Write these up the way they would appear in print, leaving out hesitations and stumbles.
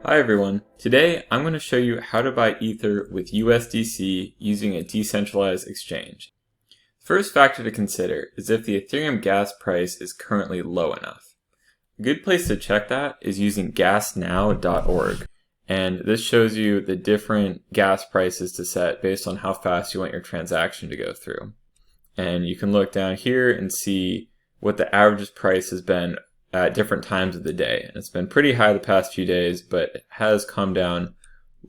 Hi everyone. Today I'm going to show you how to buy Ether with USDC using a decentralized exchange. First factor to consider is if the Ethereum gas price is currently low enough. A good place to check that is using gasnow.org, and this shows you the different gas prices to set based on how fast you want your transaction to go through. And you can look down here and see what the average price has been at different times of the day. And it's been pretty high the past few days, but it has come down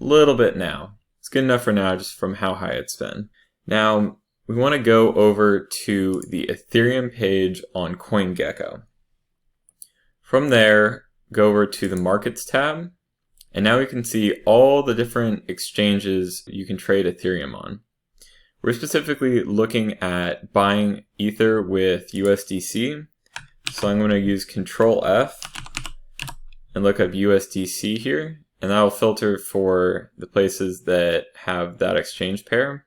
a little bit now. It's good enough for now just from how high it's been. Now, we want to go over to the Ethereum page on CoinGecko. From there, go over to the Markets tab, and now we can see all the different exchanges you can trade Ethereum on. We're specifically looking at buying Ether with USDC. So I'm going to use Control F and look up USDC here, and that will filter for the places that have that exchange pair.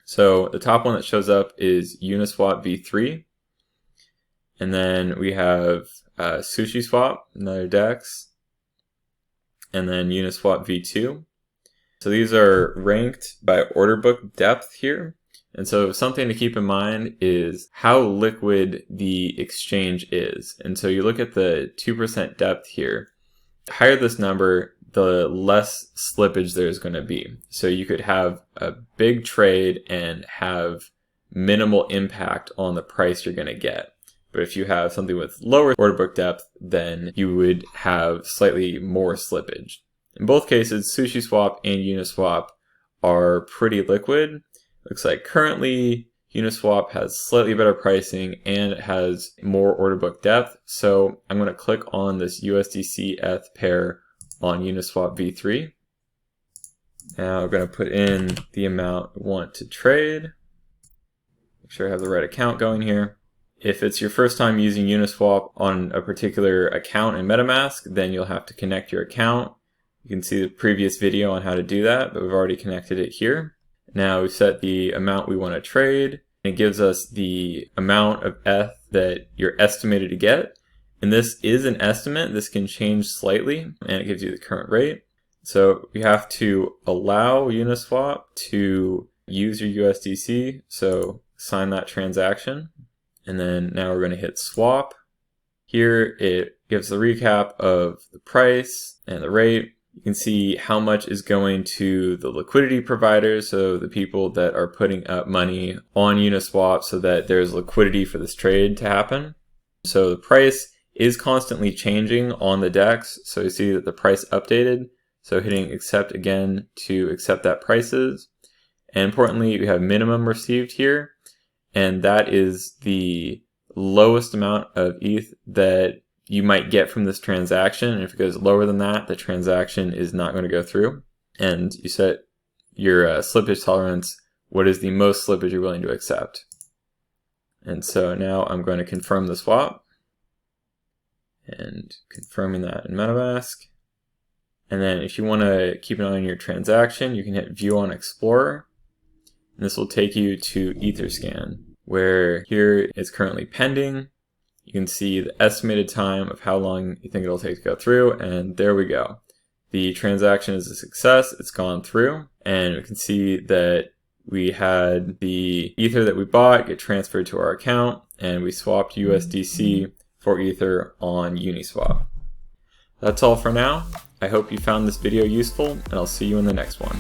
So the top one that shows up is Uniswap v3, and then we have SushiSwap, another DEX, and then Uniswap v2. So these are ranked by order book depth here. And so something to keep in mind is how liquid the exchange is. And so you look at the 2% depth here. The higher this number, the less slippage there's going to be. So you could have a big trade and have minimal impact on the price you're going to get. But if you have something with lower order book depth, then you would have slightly more slippage. In both cases, SushiSwap and Uniswap are pretty liquid. Looks like currently Uniswap has slightly better pricing and it has more order book depth. So I'm going to click on this USDC ETH pair on Uniswap v3. Now I'm going to put in the amount I want to trade. Make sure I have the right account going here. If it's your first time using Uniswap on a particular account in MetaMask, then you'll have to connect your account. You can see the previous video on how to do that, but we've already connected it here. Now we set the amount we want to trade. It gives us the amount of ETH that you're estimated to get. And this is an estimate. This can change slightly, and it gives you the current rate. So we have to allow Uniswap to use your USDC. So sign that transaction. And then now we're going to hit swap. Here it gives the recap of the price and the rate. You can see how much is going to the liquidity providers, so the people that are putting up money on Uniswap so that there's liquidity for this trade to happen. So the price is constantly changing on the DEX, so you see that the price updated. So hitting accept again to accept that prices. And importantly, we have minimum received here, and that is the lowest amount of ETH that you might get from this transaction. And if it goes lower than that, the transaction is not going to go through. And you set your slippage tolerance. What is the most slippage you're willing to accept? And so now I'm going to confirm the swap. And confirming that in MetaMask. And then if you want to keep an eye on your transaction, you can hit View on Explorer. And this will take you to Etherscan, where here it's currently pending. You can see the estimated time of how long you think it'll take to go through, and there we go. The transaction is a success, it's gone through, and we can see that we had the Ether that we bought get transferred to our account, and we swapped USDC for Ether on Uniswap. That's all for now. I hope you found this video useful, and I'll see you in the next one.